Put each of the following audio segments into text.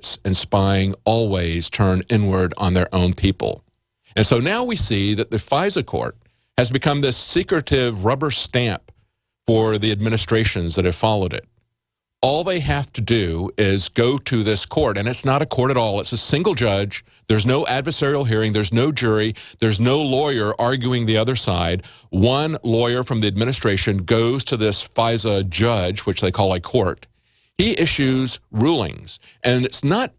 rights and spying always turn inward on their own people. And so now we see that the FISA court has become this secretive rubber stamp for the administrations that have followed it. All they have to do is go to this court, and it's not a court at all. It's a single judge. There's no adversarial hearing. There's no jury. There's no lawyer arguing the other side. One lawyer from the administration goes to this FISA judge, which they call a court. He issues rulings, and it's not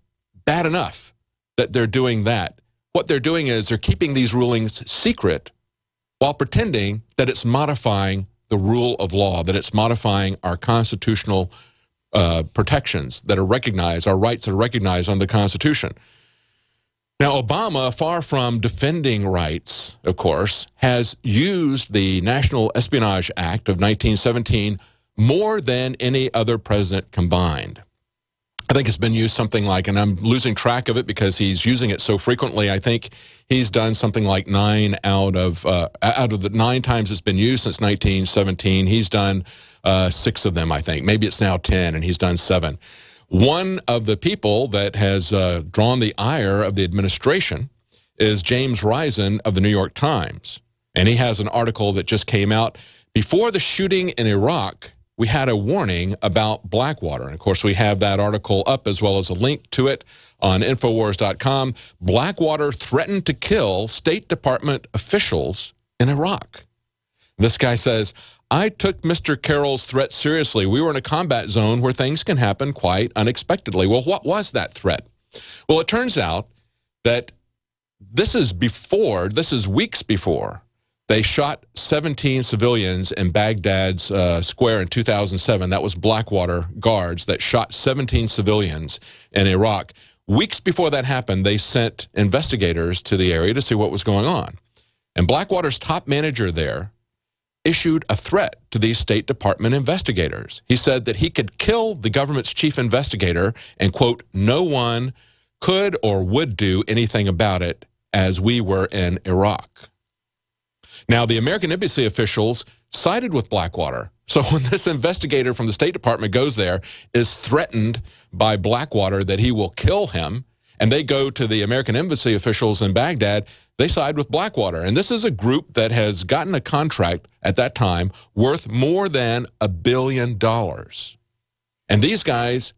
bad enough that they're doing that. What they're doing is they're keeping these rulings secret while pretending that it's modifying the rule of law, that it's modifying our constitutional protections that are recognized, our rights that are recognized under the Constitution. Now, Obama, far from defending rights, of course, has used the National Espionage Act of 1917 more than any other president combined. I think it's been used something like, and I'm losing track of it because he's using it so frequently, I think he's done something like 9 out of the 9 times it's been used since 1917, he's done 6 of them, I think. Maybe it's now 10, and he's done 7. One of the people that has drawn the ire of the administration is James Risen of the New York Times. And he has an article that just came out. Before the shooting in Iraq, we had a warning about Blackwater. And of course, we have that article up as well as a link to it on Infowars.com. Blackwater threatened to kill State Department officials in Iraq. This guy says, I took Mr. Carroll's threat seriously. We were in a combat zone where things can happen quite unexpectedly. Well, what was that threat? Well, it turns out that this is weeks before they shot 17 civilians in Baghdad's square in 2007. That was Blackwater guards that shot 17 civilians in Iraq. Weeks before that happened, they sent investigators to the area to see what was going on. And Blackwater's top manager there issued a threat to these State Department investigators. He said that he could kill the government's chief investigator and, quote, no one could or would do anything about it as we were in Iraq. Now, the American embassy officials sided with Blackwater. So when this investigator from the State Department goes there, is threatened by Blackwater that he will kill him, and they go to the American embassy officials in Baghdad, they side with Blackwater. And this is a group that has gotten a contract at that time worth more than $1 billion. And these guys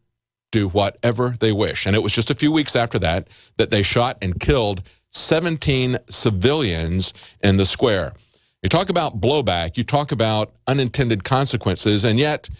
do whatever they wish. And it was just a few weeks after that that they shot and killed 17 civilians in the square. You talk about blowback, you talk about unintended consequences, and yet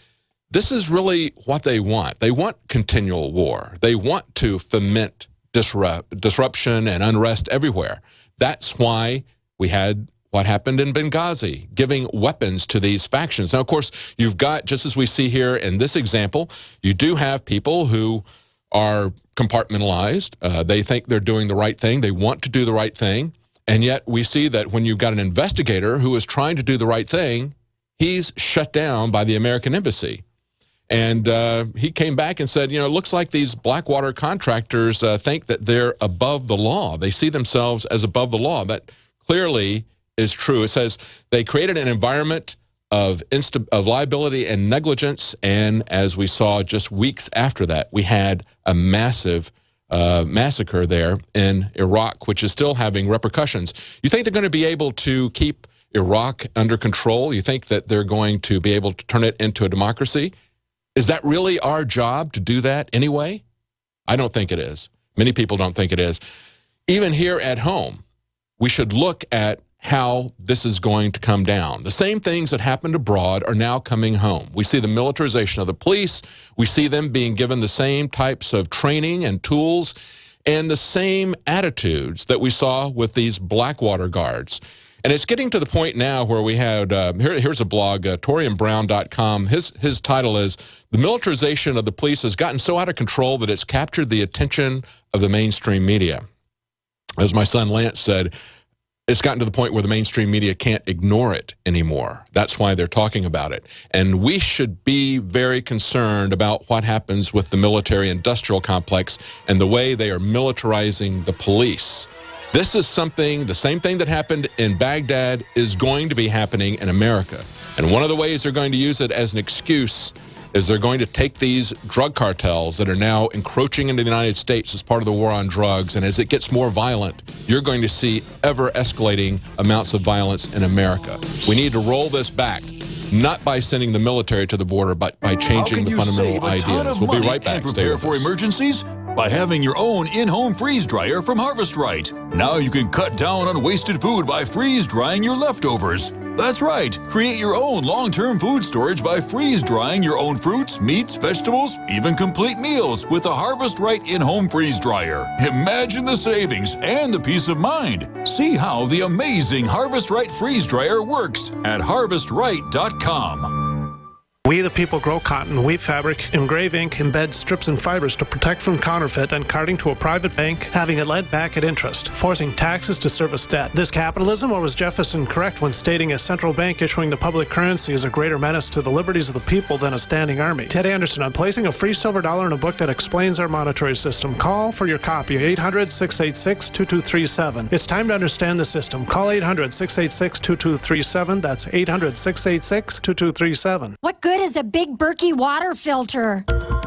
this is really what they want. They want continual war. They want to foment disruption and unrest everywhere. That's why we had what happened in Benghazi, giving weapons to these factions. Now, of course, you've got, just as we see here in this example, you do have people who are compartmentalized. They think they're doing the right thing. They want to do the right thing. And yet we see that when you've got an investigator who is trying to do the right thing, he's shut down by the American embassy. And he came back and said, you know, it looks like these Blackwater contractors think that they're above the law. They see themselves as above the law. That clearly is true. It says they created an environment of liability and negligence, and as we saw just weeks after that, we had a massive massacre there in Iraq, which is still having repercussions. You think they're going to be able to keep Iraq under control? You think that they're going to be able to turn it into a democracy? Is that really our job to do that anyway? I don't think it is. Many people don't think it is. Even here at home, we should look at how this is going to come down. The same things that happened abroad are now coming home. We see the militarization of the police. We see them being given the same types of training and tools and the same attitudes that we saw with these Blackwater guards. And it's getting to the point now where we had, here's a blog, TorianBrown.com. His title is, "The Militarization of the Police Has Gotten So Out of Control That It's Captured the Attention of the Mainstream Media." As my son Lance said, it's gotten to the point where the mainstream media can't ignore it anymore. That's why they're talking about it. And we should be very concerned about what happens with the military-industrial complex and the way they are militarizing the police. This is something, the same thing that happened in Baghdad is going to be happening in America. And one of the ways they're going to use it as an excuse is they're going to take these drug cartels that are now encroaching into the United States as part of the war on drugs, and as it gets more violent, you're going to see ever-escalating amounts of violence in America. We need to roll this back, not by sending the military to the border, but by changing the fundamental ideas. We'll be right back. And prepare for emergencies by having your own in-home freeze dryer from Harvest Right. Now you can cut down on wasted food by freeze drying your leftovers. That's right. Create your own long-term food storage by freeze drying your own fruits, meats, vegetables, even complete meals with a Harvest Right in-home freeze dryer. Imagine the savings and the peace of mind. See how the amazing Harvest Right freeze dryer works at harvestright.com. We the people grow cotton, weave fabric, engrave ink, embed strips and fibers to protect from counterfeit and carting to a private bank, having it lent back at interest, forcing taxes to service debt. This capitalism, or was Jefferson correct when stating a central bank issuing the public currency is a greater menace to the liberties of the people than a standing army? Ted Anderson, I'm placing a free silver dollar in a book that explains our monetary system. Call for your copy, 800-686-2237. It's time to understand the system. Call 800-686-2237. That's 800-686-2237. What good is a Big Berkey water filter?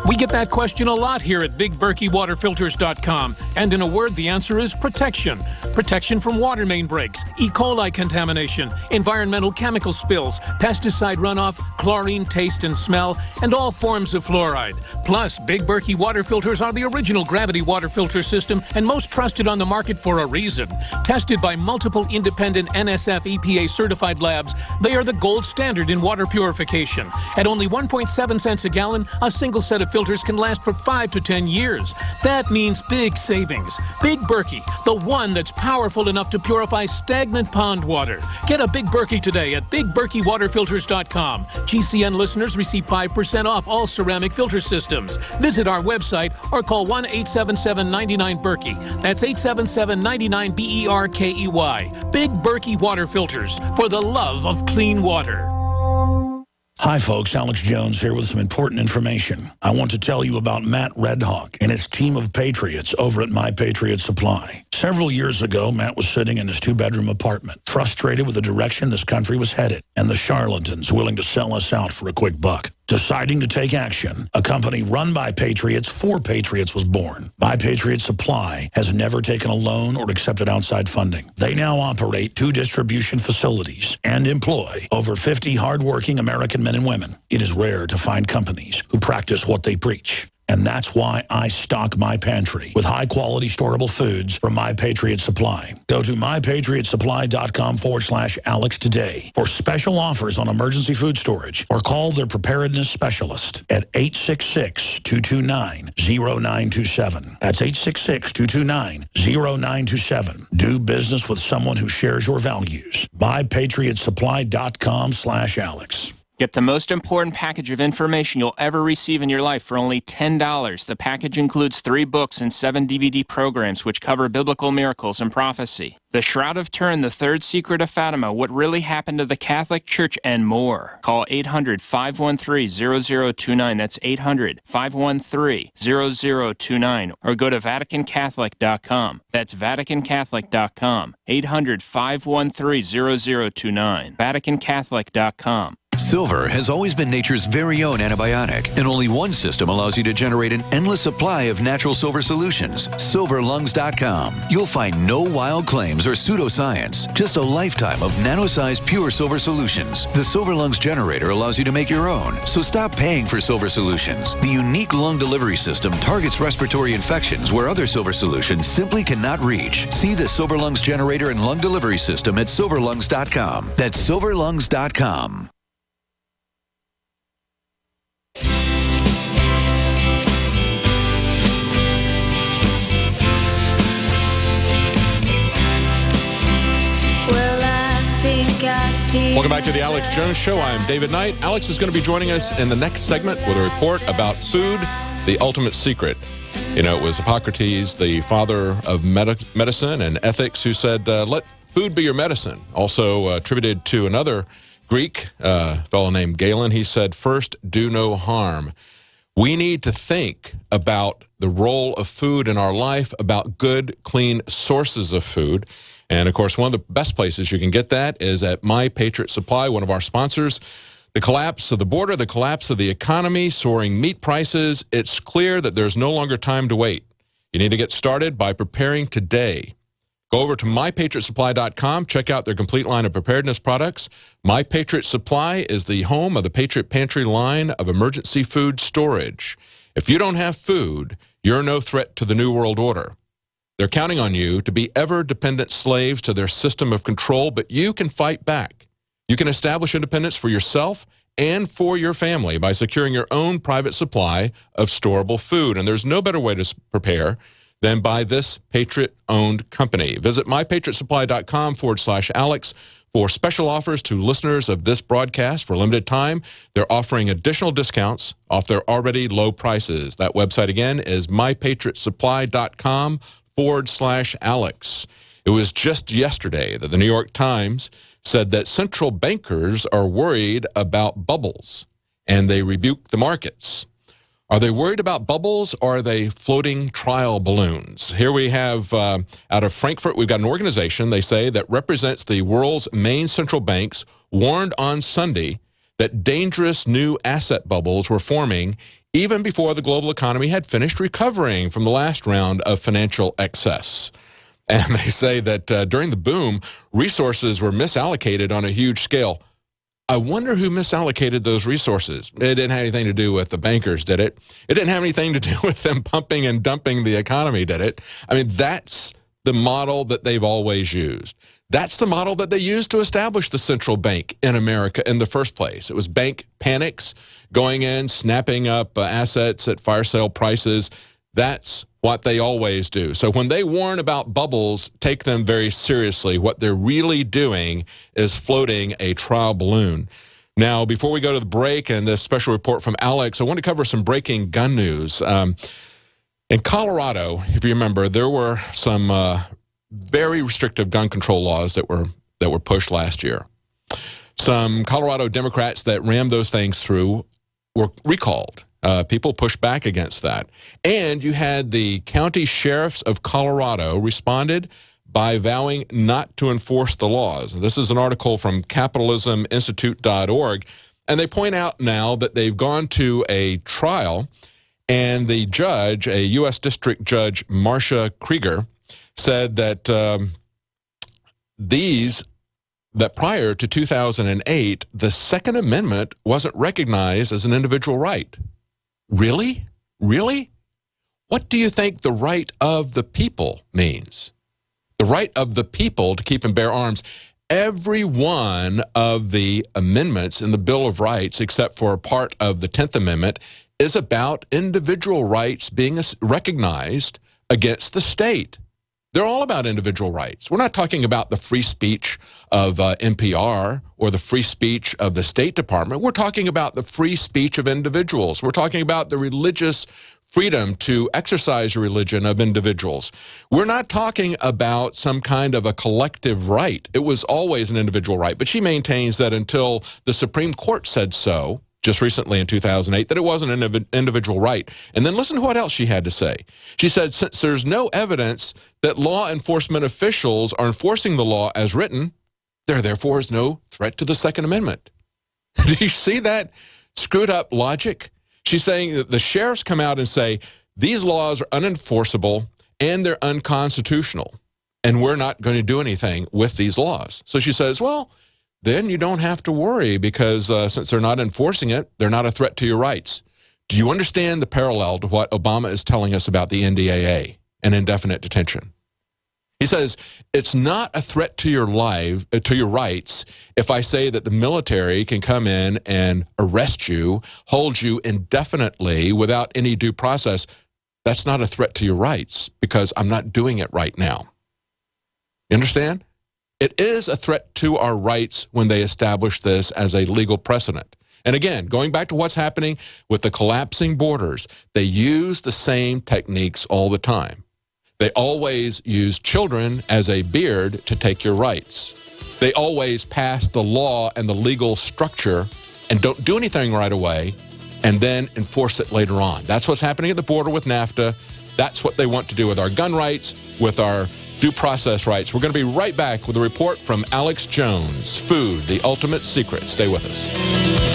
We get that question a lot here at BigBerkeyWaterFilters.com. And in a word, the answer is protection. Protection from water main breaks, E. coli contamination, environmental chemical spills, pesticide runoff, chlorine taste and smell, and all forms of fluoride. Plus, Big Berkey water filters are the original gravity water filter system and most trusted on the market for a reason. Tested by multiple independent NSF EPA certified labs, they are the gold standard in water purification. At only 1.7 cents a gallon, a single set of filters can last for 5 to 10 years. That means big savings. Big Berkey, the one that's powerful enough to purify stagnant pond water. Get a Big Berkey today at BigBerkeyWaterFilters.com. GCN listeners receive 5% off all ceramic filter systems. Visit our website or call 1-877-99-BERKEY. That's 877-99-BERKEY. Big Berkey Water Filters, for the love of clean water. Hi folks, Alex Jones here with some important information. I want to tell you about Matt Redhawk and his team of patriots over at My Patriot Supply. Several years ago, Matt was sitting in his 2-bedroom apartment, frustrated with the direction this country was headed and the charlatans willing to sell us out for a quick buck. Deciding to take action, a company run by patriots for patriots was born. My Patriot Supply has never taken a loan or accepted outside funding. They now operate 2 distribution facilities and employ over 50 hardworking American men and women. It is rare to find companies who practice what they preach. And that's why I stock my pantry with high-quality storable foods from My Patriot Supply. Go to mypatriotsupply.com/Alex today for special offers on emergency food storage, or call their preparedness specialist at 866-229-0927. That's 866-229-0927. Do business with someone who shares your values. mypatriotsupply.com/Alex. Get the most important package of information you'll ever receive in your life for only $10. The package includes 3 books and 7 DVD programs which cover biblical miracles and prophecy. The Shroud of Turin, The Third Secret of Fatima, What Really Happened to the Catholic Church, and more. Call 800-513-0029. That's 800-513-0029. Or go to VaticanCatholic.com. That's VaticanCatholic.com. 800-513-0029. VaticanCatholic.com. Silver has always been nature's very own antibiotic, and only one system allows you to generate an endless supply of natural silver solutions. SilverLungs.com. You'll find no wild claims or pseudoscience, just a lifetime of nano-sized pure silver solutions. The Silver Lungs generator allows you to make your own, so stop paying for silver solutions. The unique lung delivery system targets respiratory infections where other silver solutions simply cannot reach. See the Silver Lungs generator and lung delivery system at SilverLungs.com. That's SilverLungs.com. Welcome back to the Alex Jones Show. I'm David Knight. Alex is going to be joining us in the next segment with a report about food, the ultimate secret. You know, it was Hippocrates, the father of medicine and ethics, who said, let food be your medicine. Also attributed to another Greek fellow named Galen. He said, first, do no harm. We need to think about the role of food in our life, about good, clean sources of food. And, of course, one of the best places you can get that is at My Patriot Supply, one of our sponsors. The collapse of the border, the collapse of the economy, soaring meat prices, it's clear that there's no longer time to wait. You need to get started by preparing today. Go over to MyPatriotSupply.com, check out their complete line of preparedness products. My Patriot Supply is the home of the Patriot Pantry line of emergency food storage. If you don't have food, you're no threat to the New World Order. They're counting on you to be ever-dependent slaves to their system of control, but you can fight back. You can establish independence for yourself and for your family by securing your own private supply of storable food. And there's no better way to prepare than by this Patriot-owned company. Visit mypatriotsupply.com/Alex for special offers to listeners of this broadcast. For a limited time, they're offering additional discounts off their already low prices. That website again is mypatriotsupply.com/Alex. It was just yesterday that the New York Times said that central bankers are worried about bubbles, and they rebuked the markets. Are they worried about bubbles, or are they floating trial balloons? Here we have, out of Frankfurt, we've got an organization, they say, that represents the world's main central banks, warned on Sunday that dangerous new asset bubbles were forming even before the global economy had finished recovering from the last round of financial excess. And they say that during the boom, resources were misallocated on a huge scale. I wonder who misallocated those resources. It didn't have anything to do with the bankers, did it? It didn't have anything to do with them pumping and dumping the economy, did it? I mean, that's the model that they've always used. That's the model that they used to establish the central bank in America in the first place. It was bank panics, going in, snapping up assets at fire sale prices. That's what they always do. So when they warn about bubbles, take them very seriously. What they're really doing is floating a trial balloon. Now, before we go to the break and this special report from Alex, I want to cover some breaking gun news. In Colorado, if you remember, there were some very restrictive gun control laws that were pushed last year. Some Colorado Democrats that rammed those things through were recalled. People pushed back against that. And you had the county sheriffs of Colorado responded by vowing not to enforce the laws. This is an article from capitalisminstitute.org, and they point out now that they've gone to a trial, and the judge, a U.S. District Judge Marcia Krieger, said that that prior to 2008, the Second Amendment wasn't recognized as an individual right. Really? Really? What do you think the right of the people means? The right of the people to keep and bear arms. Every one of the amendments in the Bill of Rights, except for a part of the 10th Amendment, is about individual rights being recognized against the state. They're all about individual rights. We're not talking about the free speech of NPR or the free speech of the State Department. We're talking about the free speech of individuals. We're talking about the religious freedom to exercise religion of individuals. We're not talking about some kind of a collective right. It was always an individual right. But she maintains that until the Supreme Court said so, just recently in 2008, that it wasn't an individual right. And then listen to what else she had to say. She said, since there's no evidence that law enforcement officials are enforcing the law as written, there therefore is no threat to the Second Amendment. Do you see that screwed up logic? She's saying that the sheriffs come out and say, these laws are unenforceable and they're unconstitutional, and we're not going to do anything with these laws. So she says, well, then you don't have to worry because since they're not enforcing it, they're not a threat to your rights. Do you understand the parallel to what Obama is telling us about the NDAA and indefinite detention? He says, it's not a threat to your life, to your rights, if I say that the military can come in and arrest you, hold you indefinitely without any due process. That's not a threat to your rights because I'm not doing it right now. You understand? It is a threat to our rights when they establish this as a legal precedent. And again, going back to what's happening with the collapsing borders, they use the same techniques all the time. They always use children as a beard to take your rights. They always pass the law and the legal structure and don't do anything right away and then enforce it later on. That's what's happening at the border with NAFTA. That's what they want to do with our gun rights, with our due process rights. We're going to be right back with a report from Alex Jones, Food, the Ultimate Secret. Stay with us.